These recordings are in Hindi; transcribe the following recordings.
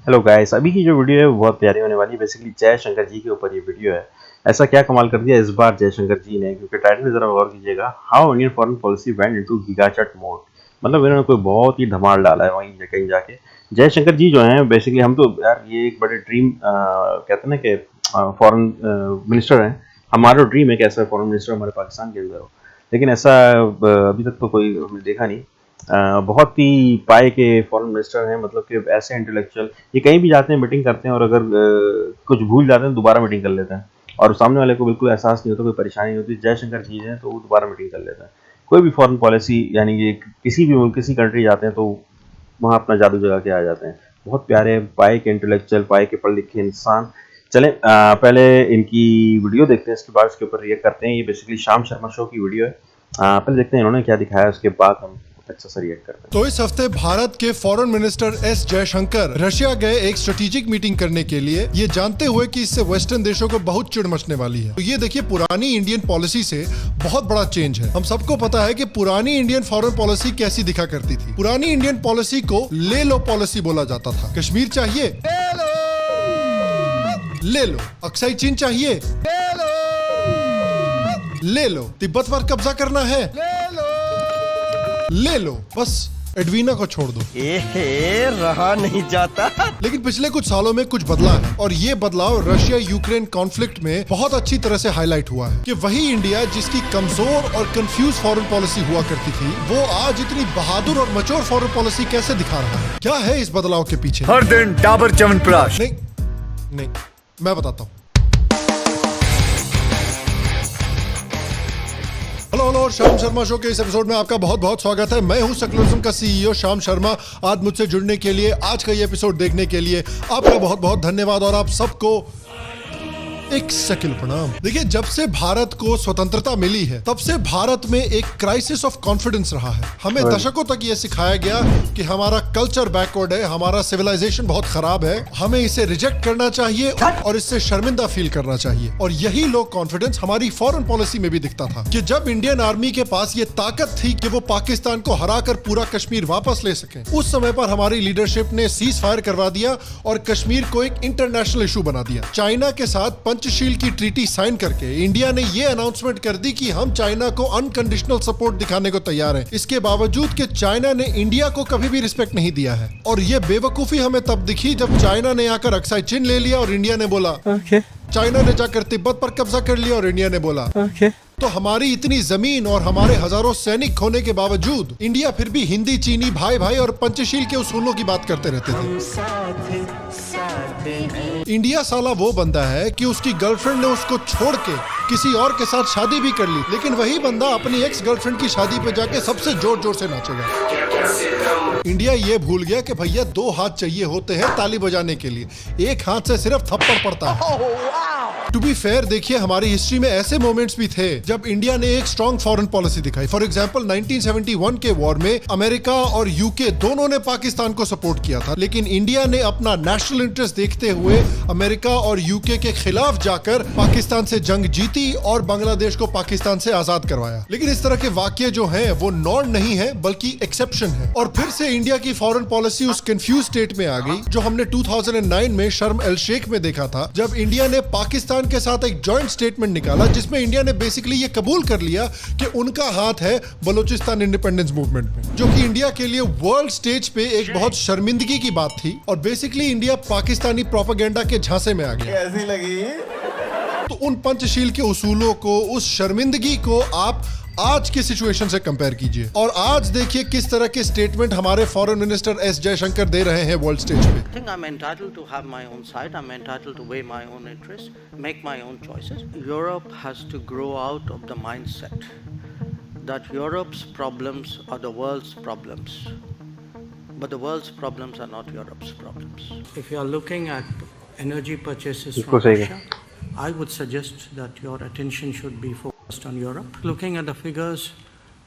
हेलो गाइस, अभी की जो वीडियो है वो बहुत प्यारी होने वाली है। बेसिकली जयशंकर जी के ऊपर ये वीडियो है। ऐसा क्या कमाल कर दिया इस बार जयशंकर जी ने, क्योंकि टाइटल में जरा गौर कीजिएगा, how Indian foreign policy went into gigachad mode. मतलब इन्होंने कोई बहुत ही धमाल डाला है वहीं कहीं जाके। जयशंकर जी जो हैं, बेसिकली हम तो यार ये एक बड़े ड्रीम कहते हैं ना कि फॉरेन मिनिस्टर हैं। हमारा ड्रीम है कि ऐसा फॉरेन मिनिस्टर हमारे पाकिस्तान के अंदर हो, लेकिन ऐसा अभी तक तो कोई हमने देखा नहीं। बहुत ही पाए के फॉरेन मिनिस्टर हैं, मतलब कि ऐसे इंटेलेक्चुअल, ये कहीं भी जाते हैं मीटिंग करते हैं और अगर कुछ भूल जाते हैं तो दोबारा मीटिंग कर लेते हैं और सामने वाले को बिल्कुल एहसास नहीं होता, कोई परेशानी नहीं होती। जयशंकर जी हैं तो वो दोबारा मीटिंग कर लेते हैं। कोई भी फॉरेन पॉलिसी यानी कि किसी भी मुल्क किसी कंट्री जाते हैं तो वहाँ अपना जादू जगा के आ जाते हैं। बहुत प्यारे पाए के इंटेलेक्चुअल, पाए के पढ़े लिखे इंसान। चलें पहले इनकी वीडियो देखते हैं, इसके बाद इसके ऊपर रिएक्ट करते हैं। ये बेसिकली शाम शर्मा शो की वीडियो है। पहले देखते हैं इन्होंने क्या दिखाया, उसके बाद हम अच्छा सा रिएक्ट करते हैं। तो इस हफ्ते भारत के foreign minister S Jaishankar Russia गए एक स्ट्रेटेजिक मीटिंग करने के लिए, ये जानते हुए कि इससे वेस्टर्न देशों को बहुत चिढ़ मचने वाली है। तो ये देखिए, पुरानी इंडियन पॉलिसी से बहुत बड़ा चेंज है। हम सबको पता है कि पुरानी इंडियन फॉरेन पॉलिसी कैसी दिखा करती थी। पुरानी इंडियन पॉलिसी को ले लो पॉलिसी बोला जाता था। कश्मीर चाहिए ले लो, अक्साई चीन चाहिए ले लो, तिब्बत पर कब्जा करना है ले लो, बस एडवीना को छोड़ दो। रहा नहीं जाता। लेकिन पिछले कुछ सालों में कुछ बदला है और ये बदलाव रशिया यूक्रेन कॉन्फ्लिक्ट में बहुत अच्छी तरह से हाईलाइट हुआ है कि वही इंडिया जिसकी कमजोर और कंफ्यूज फॉरेन पॉलिसी हुआ करती थी, वो आज इतनी बहादुर और मैच्योर फॉरेन पॉलिसी कैसे दिखा रहा है। क्या है इस बदलाव के पीछे? हर दिन डाबर च्यवनप्राश। नहीं, मैं बताता हूँ। हेलो, शाम शर्मा शो के इस एपिसोड में आपका बहुत बहुत स्वागत है। मैं हूं सेकुलरिज्म का सीईओ शाम शर्मा। आज मुझसे जुड़ने के लिए, आज का ये एपिसोड देखने के लिए आपका बहुत बहुत धन्यवाद और आप सबको एक सेकंड प्रणाम। देखिए, जब से भारत को स्वतंत्रता मिली है तब से भारत में एक क्राइसिस ऑफ कॉन्फिडेंस रहा है। हमें दशकों तक ये सिखाया गया कि हमारा कल्चर बैकवर्ड है, हमारा सिविलाइजेशन बहुत खराब है, हमें इसे रिजेक्ट करना चाहिए और इससे शर्मिंदा फील करना चाहिए। और यही लो कॉन्फिडेंस हमारी फॉरेन पॉलिसी में भी दिखता था कि जब इंडियन आर्मी के पास ये ताकत थी कि वो पाकिस्तान को हराकर पूरा कश्मीर वापस ले सके, उस समय पर हमारी लीडरशिप ने सीज फायर करवा दिया और कश्मीर को एक इंटरनेशनल इशू बना दिया। चाइना के साथ पंचशील की ट्रीटी साइन करके इंडिया ने ये अनाउंसमेंट कर दी कि हम चाइना को अनकंडीशनल सपोर्ट दिखाने को तैयार हैं। इसके बावजूद कि चाइना ने इंडिया को कभी भी रिस्पेक्ट नहीं दिया है। और ये बेवकूफी हमें तब दिखी जब चाइना ने आकर अक्साई चीन ले लिया और इंडिया ने बोला चाइना ने जाकर तिब्बत पर कब्जा कर लिया और इंडिया ने बोला तो हमारी इतनी जमीन और हमारे हजारों सैनिक होने के बावजूद इंडिया फिर भी हिंदी चीनी भाई भाई और पंचशील के उसूलों की बात करते रहते थे। इंडिया साला वो बंदा है कि उसकी गर्लफ्रेंड ने उसको छोड़ के किसी और के साथ शादी भी कर ली, लेकिन वही बंदा अपनी एक्स गर्लफ्रेंड की शादी पे जाके सबसे जोर जोर से नाचेगा। इंडिया ये भूल गया कि भैया दो हाथ चाहिए होते हैं ताली बजाने के लिए, एक हाथ से सिर्फ थप्पड़ पड़ता है। टू बी फेयर, देखिए, हमारी हिस्ट्री में ऐसे मोमेंट्स भी थे जब इंडिया ने एक स्ट्रॉन्ग फॉरेन पॉलिसी दिखाई। फॉर एग्जांपल 1971 के वॉर में अमेरिका और यूके दोनों ने पाकिस्तान को सपोर्ट किया था, लेकिन इंडिया ने अपना नेशनल इंटरेस्ट देखते हुए अमेरिका और यूके के खिलाफ जाकर पाकिस्तान से जंग जीती और बांग्लादेश को पाकिस्तान से आजाद करवाया। लेकिन इस तरह के वाक्य जो हैं वो नॉर्म नहीं है बल्कि एक्सेप्शन है। और फिर से इंडिया की फॉरेन पॉलिसी उस कंफ्यूज स्टेट में आ गई जो हमने 2009 में शर्म एल शेख में देखा था, जब इंडिया ने पाकिस्तान के साथ एक जॉइंट स्टेटमेंट निकाला जिसमें इंडिया ने बेसिकली ये कबूल कर लिया कि उनका हाथ है बलूचिस्तान इंडिपेंडेंस मूवमेंट में, जो कि इंडिया के लिए वर्ल्ड स्टेज पे एक बहुत शर्मिंदगी की बात थी। और बेसिकली इंडिया पाकिस्तानी प्रोपेगेंडा के झांसे में आ गया। कैसी लगी? तो उन पंचशील के उसूलों को, उस शर्मिंदगी को आप आज की सिचुएशन से कंपेयर कीजिए और आज देखिए किस तरह के स्टेटमेंट हमारे फॉरेन मिनिस्टर एस जयशंकर दे रहे हैं वर्ल्ड स्टेज पे। I think I'm entitled to have my own side. I'm entitled to weigh my own interests, make my own choices. Europe has to grow out of the mindset that Europe's problems are the world's problems, but the world's problems are not Europe's problems. If you are looking at energy purchases from Russia, I would suggest that your attention should be focused on Europe. Looking at the figures,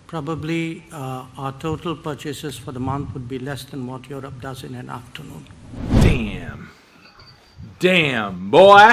probably our total purchases for the month would be less than what Europe does in an afternoon. Damn, boy.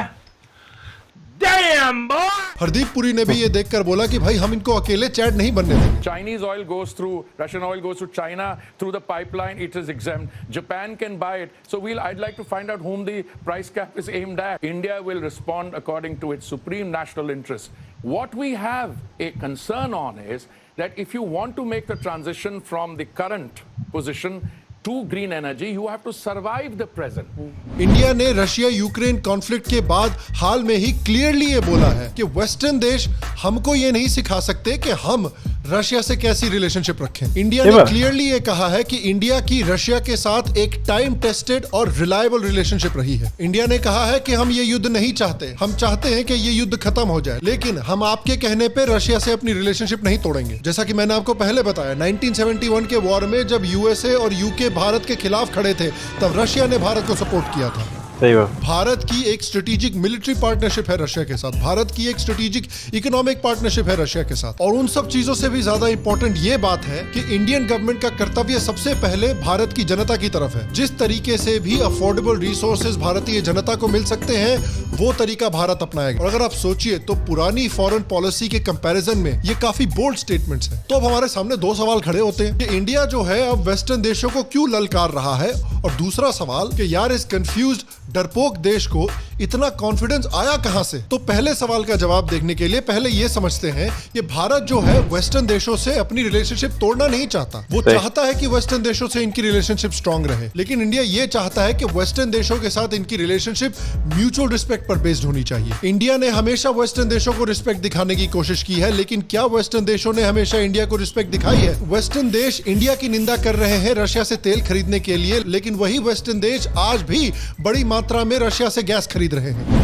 Damn, boy. Hardeep Puri ने भी ये देखकर बोला कि भाई हम इनको अकेले चैट नहीं बनने देंगे। Chinese oil goes through, Russian oil goes to China through the pipeline, it is exempt. Japan can buy it. So I'd like to find out whom the price cap is aimed at. India will respond according to its supreme national interest. What we have a concern on is that if you want to make the transition from the current position to green energy, you have to survive the present. India ने रशिया यूक्रेन कॉन्फ्लिक्ट के बाद हाल में ही क्लियरली ये बोला है कि वेस्टर्न देश हमको ये नहीं सिखा सकते कि हम रशिया से कैसी रिलेशनशिप रखें। इंडिया ने क्लियरली ये कहा है कि इंडिया की रशिया के साथ एक टाइम टेस्टेड और रिलायबल रिलेशनशिप रही है। इंडिया ने कहा है कि हम ये युद्ध नहीं चाहते, हम चाहते हैं कि ये युद्ध खत्म हो जाए, लेकिन हम आपके कहने पे रशिया से अपनी रिलेशनशिप नहीं तोड़ेंगे। जैसा कि मैंने आपको पहले बताया, 1971 के वॉर में जब यूएसए और यूके भारत के खिलाफ खड़े थे, तब रशिया ने भारत को सपोर्ट किया था। भारत की एक स्ट्रेटेजिक मिलिट्री पार्टनरशिप है रशिया के साथ, भारत की एक स्ट्रेटेजिक इकोनॉमिक पार्टनरशिप है रशिया के साथ, और उन सब चीजों से भी ज्यादा इंपॉर्टेंट ये बात है कि इंडियन गवर्नमेंट का कर्तव्य सबसे पहले भारत की जनता की तरफ है। जिस तरीके से भी अफोर्डेबल रिसोर्सेज भारतीय जनता को मिल सकते हैं, वो तरीका भारत अपनाएगा। और अगर आप सोचिए तो पुरानी फॉरेन पॉलिसी के कंपैरिजन में ये काफी बोल्ड स्टेटमेंट्स हैं। तो अब हमारे सामने दो सवाल खड़े होते हैं कि इंडिया जो है अब वेस्टर्न देशों को क्यों ललकार रहा है, और दूसरा सवाल कि यार इस कंफ्यूज्ड डरपोक देश को इतना कॉन्फिडेंस आया कहां से। तो पहले सवाल का जवाब देखने के लिए पहले ये समझते हैं कि भारत जो है वेस्टर्न देशों से अपनी रिलेशनशिप तोड़ना नहीं चाहता। वो चाहता है कि वेस्टर्न देशों से इनकी रिलेशनशिप स्ट्रांग रहे, लेकिन इंडिया ये चाहता है कि वेस्टर्न देशों के साथ इनकी रिलेशनशिप म्यूचुअल रिस्पेक्ट पर बेस्ड होनी चाहिए। इंडिया ने हमेशा वेस्टर्न देशों को रिस्पेक्ट दिखाने की कोशिश की है, लेकिन क्या वेस्टर्न देशों ने हमेशा इंडिया को रिस्पेक्ट दिखाई है? वेस्टर्न देश इंडिया की निंदा कर रहे हैं रशिया से तेल खरीदने के लिए, लेकिन वही वेस्टर्न देश आज भी बड़ी मात्रा में रशिया से गैस खरीद रहे हैं।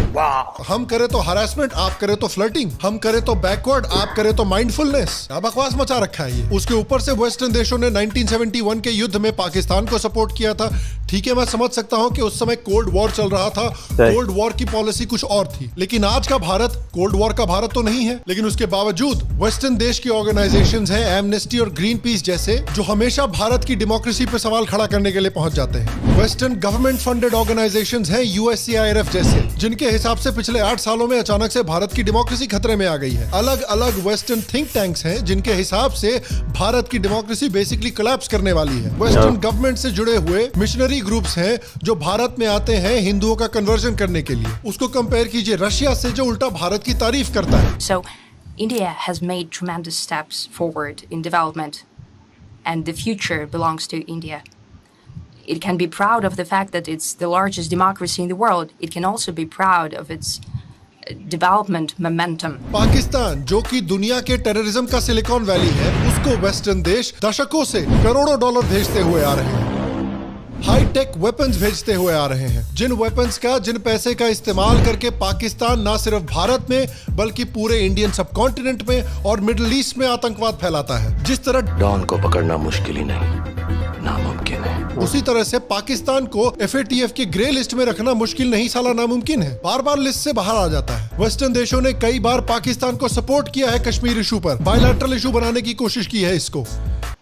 हम करें तो हरासमेंट, आप करें तो फ्लर्टिंग, हम करें तो बैकवर्ड, आप करें तो माइंडफुलनेस। क्या बकवास मचा रखा है ये। उसके ऊपर से वेस्टर्न देशों ने 1971 के युद्ध में पाकिस्तान को सपोर्ट किया था। ठीक है, मैं समझ सकता हूं कि उस समय कोल्ड वॉर चल रहा था, कोल्ड वॉर की पॉलिसी कुछ और थी, लेकिन आज का भारत कोल्ड वॉर का भारत तो नहीं है। लेकिन उसके बावजूद वेस्टर्न देश की ऑर्गेनाइजेशंस हैं, एमनेस्टी और ग्रीन पीस जैसे, जो हमेशा भारत की डेमोक्रेसी पे सवाल खड़ा करने के लिए पहुंच जाते हैं। वेस्टर्न गवर्नमेंट फंडेड ऑर्गेनाइजेशंस हैं, यूएससीआईआरएफ जैसे, जिनके हिसाब से पिछले 8 सालों में अचानक से भारत की डेमोक्रेसी खतरे में आ गई है। अलग अलग वेस्टर्न थिंक टैंक्स हैं, जिनके हिसाब से भारत की डेमोक्रेसी बेसिकली कोलैप्स करने वाली है। वेस्टर्न गवर्नमेंट से जुड़े हुए मिशनरी ग्रुप्स हैं, जो भारत में आते हैं हिंदुओं का कन्वर्जन करने के लिए। उसको कंपेयर कीजिए रशिया से, जो उल्टा भारत की तारीफ करता है। So, India has made tremendous steps forward in development, and the future belongs to India. It can be proud of the fact that it's the largest democracy in the world. It can also be proud of its development momentum. Pakistan, जो कि दुनिया के टेररिज्म का सिलिकॉन वैली है, उसको वेस्टर्न देश दशकों से करोड़ों डॉलर भेजते हुए आ रहे हैं, हाई टेक वेपन्स भेजते हुए आ रहे हैं, जिन वेपन्स का, जिन पैसे का इस्तेमाल करके पाकिस्तान ना सिर्फ भारत में बल्कि पूरे इंडियन सब कॉन्टिनेंट में और मिडिल ईस्ट में आतंकवाद फैलाता है। जिस तरह डॉन को पकड़ना मुश्किल ही नहीं, नामुमकिन है, उसी तरह से पाकिस्तान को FATF की ग्रे लिस्ट में रखना मुश्किल नहीं साला नामुमकिन है। बार बार लिस्ट से बाहर आ जाता है। वेस्टर्न देशों ने कई बार पाकिस्तान को सपोर्ट किया है कश्मीर इशू पर, बायलैटरल इशू बनाने की कोशिश की है इसको।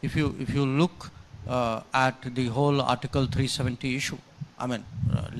If you look at the whole Article 370 issue, I mean,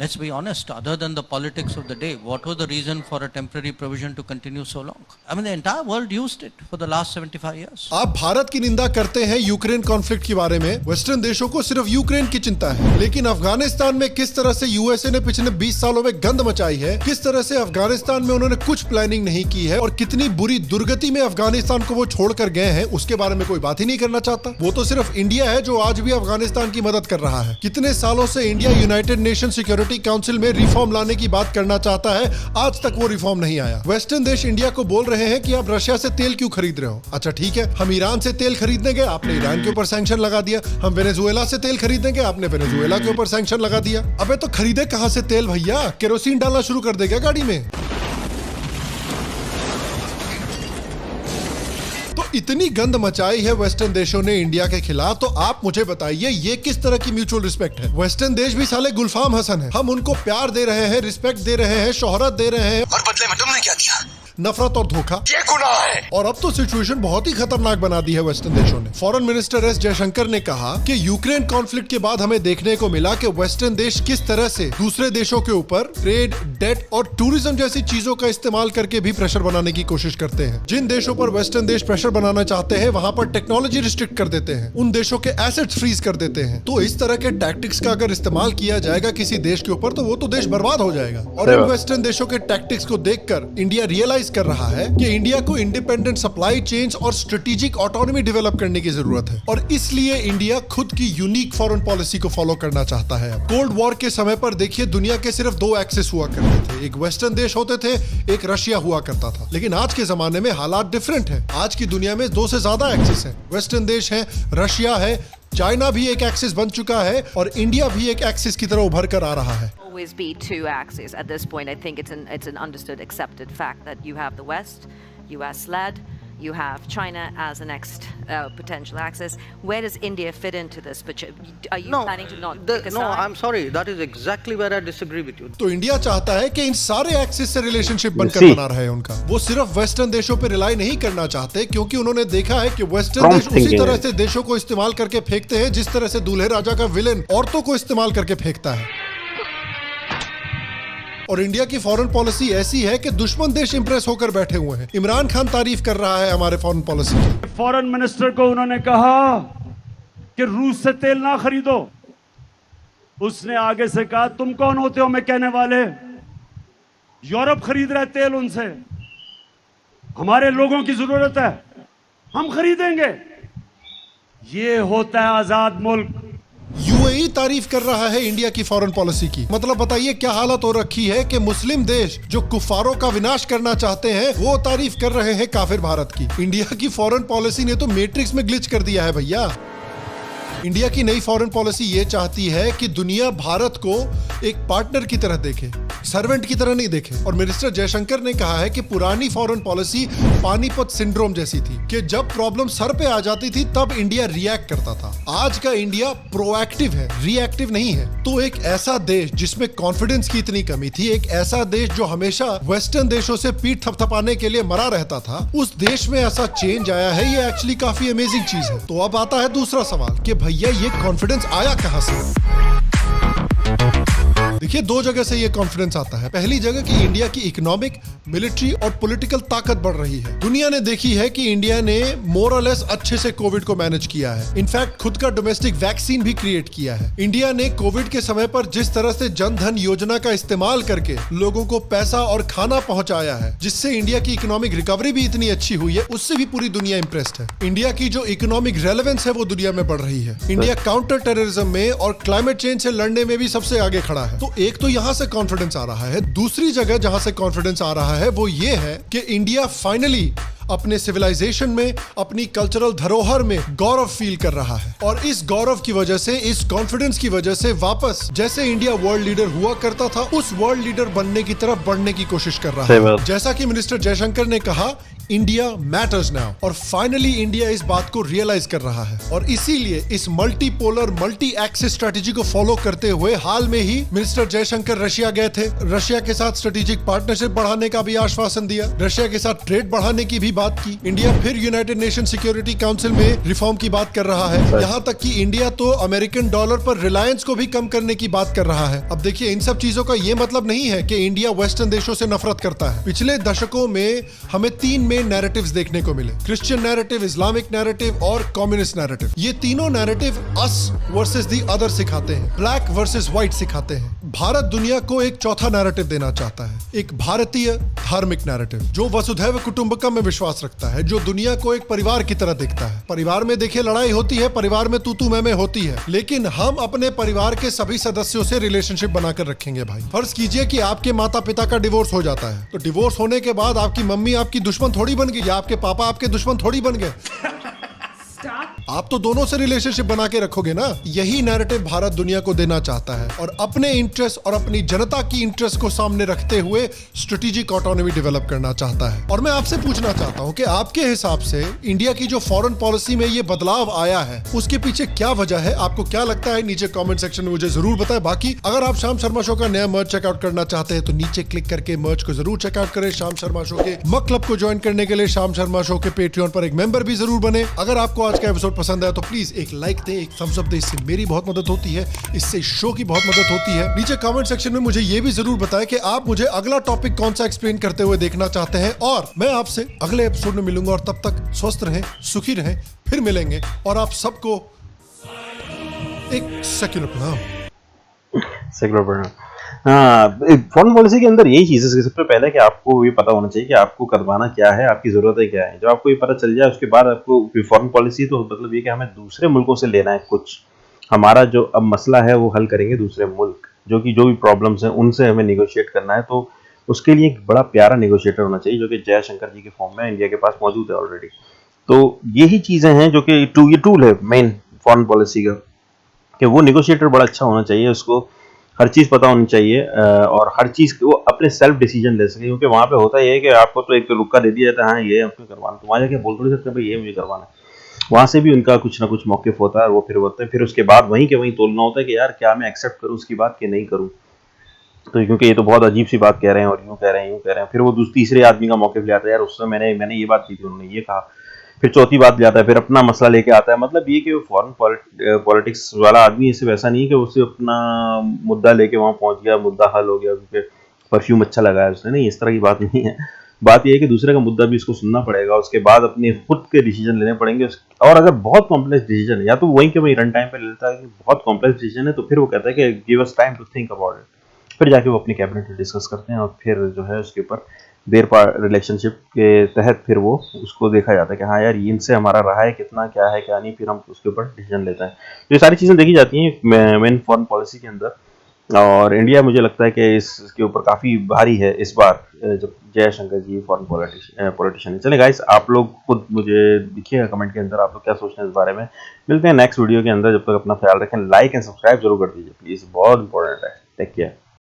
let's be honest, other than the politics of the day, what was the reason for a temporary provision to continue so long? I mean, the entire world used it for the last 75 years. आप भारत की निंदा करते हैं यूक्रेन कॉन्फ्लिक्ट के बारे में, वेस्टर्न देशों को सिर्फ यूक्रेन की चिंता है, लेकिन अफगानिस्तान में किस तरह से यूएसए ने पिछले 20 सालों में गंद मचाई है, किस तरह से अफगानिस्तान में उन्होंने कुछ प्लानिंग नहीं की है, और कितनी बुरी दुर्गति में अफगानिस्तान को वो छोड़कर गए हैं, उसके बारे में कोई बात ही नहीं करना चाहता। वो तो सिर्फ इंडिया है जो आज भी अफगानिस्तान की मदद कर रहा है। कितने सालों से India United nation security council में रिफॉर्म लाने की बात करना चाहता है, आज तक वो रिफॉर्म नहीं आया। वेस्टर्न देश इंडिया को बोल रहे हैं कि आप रशिया से तेल क्यों खरीद रहे हो? अच्छा ठीक है, हम ईरान से तेल खरीदने गए, आपने ईरान के ऊपर सैंक्शन लगा दिया। हम वेनेजुएला से तेल खरीदने गए, आपने वेनेजुएला के ऊपर सैंक्शन लगा दिया। अबे तो खरीदे कहां से तेल भैया? केरोसिन डालना शुरू कर देगा गाड़ी में? तो इतनी गंद मचाई है वेस्टर्न देशों ने इंडिया के खिलाफ, तो आप मुझे बताइए ये किस तरह की म्यूचुअल रिस्पेक्ट है? वेस्टर्न देश भी साले गुलफाम हसन है। हम उनको प्यार दे रहे हैं, रिस्पेक्ट दे रहे हैं, शोहरत दे रहे हैं, और बदले में तुमने क्या दिया? नफरत और धोखा ये गुनाह है। और अब तो सिचुएशन बहुत ही खतरनाक बना दी है वेस्टर्न देशों ने। फॉरेन मिनिस्टर एस जयशंकर ने कहा कि यूक्रेन कॉन्फ्लिक्ट के बाद हमें देखने को मिला कि वेस्टर्न देश किस तरह से दूसरे देशों के ऊपर ट्रेड, डेट और टूरिज्म जैसी चीजों का इस्तेमाल करके भी प्रेशर बनाने की कोशिश करते हैं। जिन देशों पर वेस्टर्न देश प्रेशर बनाना चाहते हैं वहां पर टेक्नोलॉजी रिस्ट्रिक्ट कर देते हैं, उन देशों के एसेट्स फ्रीज कर देते हैं। तो इस तरह के टैक्टिक्स का अगर इस्तेमाल किया जाएगा किसी देश के ऊपर तो वो तो देश बर्बाद हो जाएगा। और इन वेस्टर्न देशों के टैक्टिक्स को देखकर इंडिया रियलाइज कर रहा है कि इंडिया को इंडिपेंडेंट सप्लाई चेन्स और स्ट्रेटेजिक ऑटोनॉमी डेवलप करने की जरूरत है। और इसलिए इंडिया खुद की यूनिक फॉरेन पॉलिसी को फॉलो करना चाहता है। कोल्ड वॉर के समय पर देखिए दुनिया के सिर्फ दो एक्सिस हुआ करते थे, एक वेस्टर्न देश होते थे, एक रशिया हुआ करता था। लेकिन आज के जमाने में हालात डिफरेंट है। आज की दुनिया में दो से ज्यादा एक्सिस है। वेस्टर्न देश है, रशिया है, चाइना भी एक एक्सिस बन चुका है और इंडिया भी एक एक्सिस की तरह उभर कर आ रहा है। Always be two axes. At this point, I think it's an understood, accepted fact that you have the West, US-led, you have China as the next potential axis. Where does India fit into this? But are you planning to not take a No, side? I'm sorry. That is exactly where I disagree with you. तो इंडिया चाहता है कि इन सारे एक्सिस से रिलेशनशिप बनकर बना रहे उनका। वो सिर्फ वेस्टर्न देशों पे रिलाई नहीं करना चाहते क्योंकि उन्होंने देखा है कि वेस्टर्न देश उसी तरह से देशों को इस्तेमाल करके फेंकते हैं जिस तरह से दूल्हे राजा का विलेन औरतों को इस्तेमाल करके फेंकता है। और इंडिया की फॉरेन पॉलिसी ऐसी है कि दुश्मन देश इंप्रेस होकर बैठे हुए हैं। इमरान खान तारीफ कर रहा है हमारे फॉरेन पॉलिसी की। फॉरेन मिनिस्टर को उन्होंने कहा कि रूस से तेल ना खरीदो। उसने आगे से कहा तुम कौन होते हो मैं कहने वाले, यूरोप खरीद रहे तेल उनसे, हमारे लोगों की जरूरत है, हम खरीदेंगे। ये होता है आजाद मुल्क। यूएई तारीफ कर रहा है इंडिया की फॉरेन पॉलिसी की। मतलब बताइए क्या हालत हो रखी है कि मुस्लिम देश जो कुफारों का विनाश करना चाहते हैं वो तारीफ कर रहे हैं काफिर भारत की। इंडिया की फॉरेन पॉलिसी ने तो मैट्रिक्स में ग्लिच कर दिया है भैया। इंडिया की नई फॉरेन पॉलिसी ये चाहती है कि दुनिया भारत को एक पार्टनर की तरह देखे, सर्वेंट की तरह नहीं देखे। और मिनिस्टर जयशंकर ने कहा है कि पुरानी फॉरेन पॉलिसी पानीपत सिंड्रोम जैसी थी कि जब प्रॉब्लम सर पे आ जाती थी तब इंडिया रिएक्ट करता था। आज का इंडिया प्रोएक्टिव है, रिएक्टिव नहीं है। तो एक ऐसा देश जिसमें कॉन्फिडेंस की इतनी कमी थी, एक ऐसा देश जो हमेशा वेस्टर्न देशों से पीठ थपथपाने के लिए मरा रहता था, उस देश में ऐसा चेंज आया है। ये एक्चुअली काफी अमेजिंग चीज है। तो अब आता है दूसरा सवाल कि भैया ये कॉन्फिडेंस आया कहां से? देखिए दो जगह से ये कॉन्फिडेंस आता है। पहली जगह कि इंडिया की इकोनॉमिक, मिलिट्री और पॉलिटिकल ताकत बढ़ रही है। दुनिया ने देखी है कि इंडिया ने मोर और लेस अच्छे से कोविड को मैनेज किया है। इनफैक्ट खुद का डोमेस्टिक वैक्सीन भी क्रिएट किया है। इंडिया ने कोविड के समय पर जिस तरह से जन धन योजना का इस्तेमाल करके लोगों को पैसा और खाना पहुंचाया है, जिससे इंडिया की इकोनॉमिक रिकवरी भी इतनी अच्छी हुई है, उससे भी पूरी दुनिया इंप्रेस्ड है। इंडिया की जो इकोनॉमिक रेलेवेंस है वो दुनिया में बढ़ रही है। इंडिया काउंटर टेररिज्म में और क्लाइमेट चेंज से लड़ने में भी सबसे आगे खड़ा है। तो एक तो यहां से कॉन्फिडेंस आ रहा है। दूसरी जगह जहां से कॉन्फिडेंस आ रहा है वो ये है कि इंडिया फाइनली अपने सिविलाइजेशन में, अपनी कल्चरल धरोहर में गौरव फील कर रहा है। और इस गौरव की वजह से, इस कॉन्फिडेंस की वजह से वापस जैसे इंडिया वर्ल्ड लीडर हुआ करता था उस वर्ल्ड लीडर बनने की तरफ बढ़ने की कोशिश कर रहा है। जैसा कि मिनिस्टर जयशंकर ने कहा, इंडिया मैटर्स नाउ। और फाइनली इंडिया इस बात को रियलाइज कर रहा है। और इसीलिए इस मल्टीपोलर, मल्टी एक्सिस स्ट्रेटेजी को फॉलो करते हुए हाल में ही मिनिस्टर जयशंकर रशिया गए थे। रशिया के साथ स्ट्रेटेजिक पार्टनरशिप बढ़ाने का भी आश्वासन दिया, रशिया के साथ ट्रेड बढ़ाने की भी बात की। इंडिया फिर यूनाइटेड नेशन सिक्योरिटी काउंसिल में रिफॉर्म की बात कर रहा है। यहाँ तक कि इंडिया तो अमेरिकन डॉलर पर रिलायंस को भी कम करने की बात कर रहा है। अब देखिए इन सब चीजों का ये मतलब नहीं है कि इंडिया वेस्टर्न देशों से नफरत करता है। पिछले दशकों में हमें तीन मेन नैरेटिव्स देखने को मिले, क्रिश्चियन नैरेटिव, इस्लामिक नैरेटिव और कम्युनिस्ट नैरेटिव। ये तीनों narrative us versus the other सिखाते हैं, ब्लैक वर्सेस व्हाइट सिखाते हैं। भारत दुनिया को एक चौथा नैरेटिव देना चाहता है, एक भारतीय धार्मिक नैरेटिव जो वसुधैव कुटुंबकम में विश्वास रखता है, जो दुनिया को एक परिवार की तरह देखता है। परिवार में देखिए लड़ाई होती है, परिवार में तू मैं होती है, लेकिन हम अपने परिवार के सभी सदस्यों से रिलेशनशिप बनाकर रखेंगे भाई। फर्ज कीजिए कि आपके माता पिता का डिवोर्स हो जाता है, तो डिवोर्स होने के बाद आपकी मम्मी आपकी दुश्मन थोड़ी बन गई या आपके पापा आपके दुश्मन थोड़ी बन गए। आप तो दोनों से रिलेशनशिप बना के रखोगे ना। यही नैरेटिव भारत दुनिया को देना चाहता है और अपने इंटरेस्ट और अपनी जनता की इंटरेस्ट को सामने रखते हुए स्ट्रेटेजिक ऑटोनॉमी डेवलप करना चाहता है। और मैं आपसे पूछना चाहता हूं कि आपके हिसाब से इंडिया की जो फॉरेन पॉलिसी में ये बदलाव आया है उसके पीछे क्या वजह है, आपको क्या लगता है? नीचे कमेंट सेक्शन में मुझे जरूर बताएं। बाकी अगर आप शाम शर्मा शो का नया मर्च चेकआउट करना चाहते हैं तो नीचे क्लिक करके मर्च को जरूर चेकआउट करें। शाम शर्मा शो के मक क्लब को ज्वाइन करने के लिए शाम शर्मा शो के पेट्रियन पर एक मेंबर भी जरूर बने। अगर आपको आज का एपिसोड पसंद आया तो प्लीज एक लाइक दें, एक थम्स अप दें, इससे मेरी बहुत मदद होती है, इससे शो की बहुत मदद होती है। नीचे कमेंट सेक्शन में मुझे ये भी जरूर बताएं कि आप मुझे अगला टॉपिक कौन सा एक्सप्लेन करते हुए देखना चाहते हैं और मैं आपसे अगले एपिसोड में मिलूंगा। और तब तक स्वस्थ रहें, सुखी रहें, फिर मिलेंगे। और आप सबको एक सेक्युलर प्रणाम। सेकुलर प्रणाम। हाँ, फॉरेन पॉलिसी के अंदर यही चीज़ है। सबसे पहले कि आपको ये पता होना चाहिए कि आपको करवाना क्या है, आपकी ज़रूरतें क्या है। जब आपको ये पता चल जाए उसके बाद आपको फॉरेन पॉलिसी, तो मतलब ये कि हमें दूसरे मुल्कों से लेना है कुछ। हमारा जो अब मसला है वो हल करेंगे दूसरे मुल्क, जो भी प्रॉब्लम्स हैं उनसे हमें निगोशिएट करना है। तो उसके लिए एक बड़ा प्यारा निगोशिएटर होना चाहिए जो कि जयशंकर जी के फॉर्म में इंडिया के पास मौजूद है ऑलरेडी। तो यही चीज़ें हैं जो कि ये टूल है मेन फॉरेन पॉलिसी का, कि वो निगोशिएटर बड़ा अच्छा होना चाहिए, उसको हर चीज़ पता होनी चाहिए और हर चीज़ वो अपने सेल्फ डिसीजन ले सके। क्योंकि वहाँ पे होता ये है कि आपको तो एक रुक्का दे दिया जाता है, हाँ ये आपको करवाना, तो वहाँ जाके बोल थोड़ी सकते भाई ये मुझे करवाना है। वहाँ से भी उनका कुछ ना कुछ मौक़िफ़ होता है और वो फिर होते हैं। फिर उसके बाद वहीं के वहीं तोलना होता है कि यार क्या मैं एक्सेप्ट करूँ उसकी बात कि नहीं करूँ। तो क्योंकि ये तो बहुत अजीब सी बात कह रहे हैं और यूँ कह रहे हैं, यूँ कह रहे हैं। फिर वो तीसरे आदमी का मौक़िफ़ ले आता है, यार उससे मैंने ये बात की थी, उन्होंने ये कहा। फिर चौथी बात ले आता है, फिर अपना मसला लेके आता है। मतलब ये कि वो फॉरेन पॉलिटिक्स वाला आदमी सिर्फ ऐसा नहीं है कि उससे अपना मुद्दा लेके वहाँ पहुँच गया, मुद्दा हल हो गया क्योंकि परफ्यूम अच्छा लगाया उसने, नहीं, इस तरह की बात नहीं है। बात ये है कि दूसरे का मुद्दा भी उसको सुनना पड़ेगा, उसके बाद अपने खुद के डिसीजन लेने पड़ेंगे। और अगर बहुत कॉम्प्लेक्स डिसीजन है या तो वहीं के वहीं रन टाइम पे ले लेता है कि बहुत कॉम्प्लेक्स डिसीजन है, तो फिर वो कहता है कि give us time to think about it. फिर जाके वो अपनी कैबिनेट में डिस्कस करते हैं और फिर जो है उसके ऊपर देर पार रिलेशनशिप के तहत फिर वो उसको देखा जाता है कि हाँ यार इनसे हमारा रहा है कितना, क्या है क्या नहीं, फिर हम उसके ऊपर डिसीजन लेते हैं। तो ये सारी चीज़ें देखी जाती हैं मेन फॉरेन पॉलिसी के अंदर। और इंडिया मुझे लगता है कि इसके ऊपर काफ़ी भारी है इस बार, जब जयशंकर जी फॉरेन पॉलिटिशियन है। चलिए गाइस, आप लोग खुद मुझे दिखिएगा कमेंट के अंदर आप लोग क्या सोचते हैं इस बारे में। मिलते हैं नेक्स्ट वीडियो के अंदर, जब तक अपना ख्याल रखें। लाइक एंड सब्सक्राइब जरूर कर दीजिए प्लीज़, बहुत इंपॉर्टेंट है। Take care.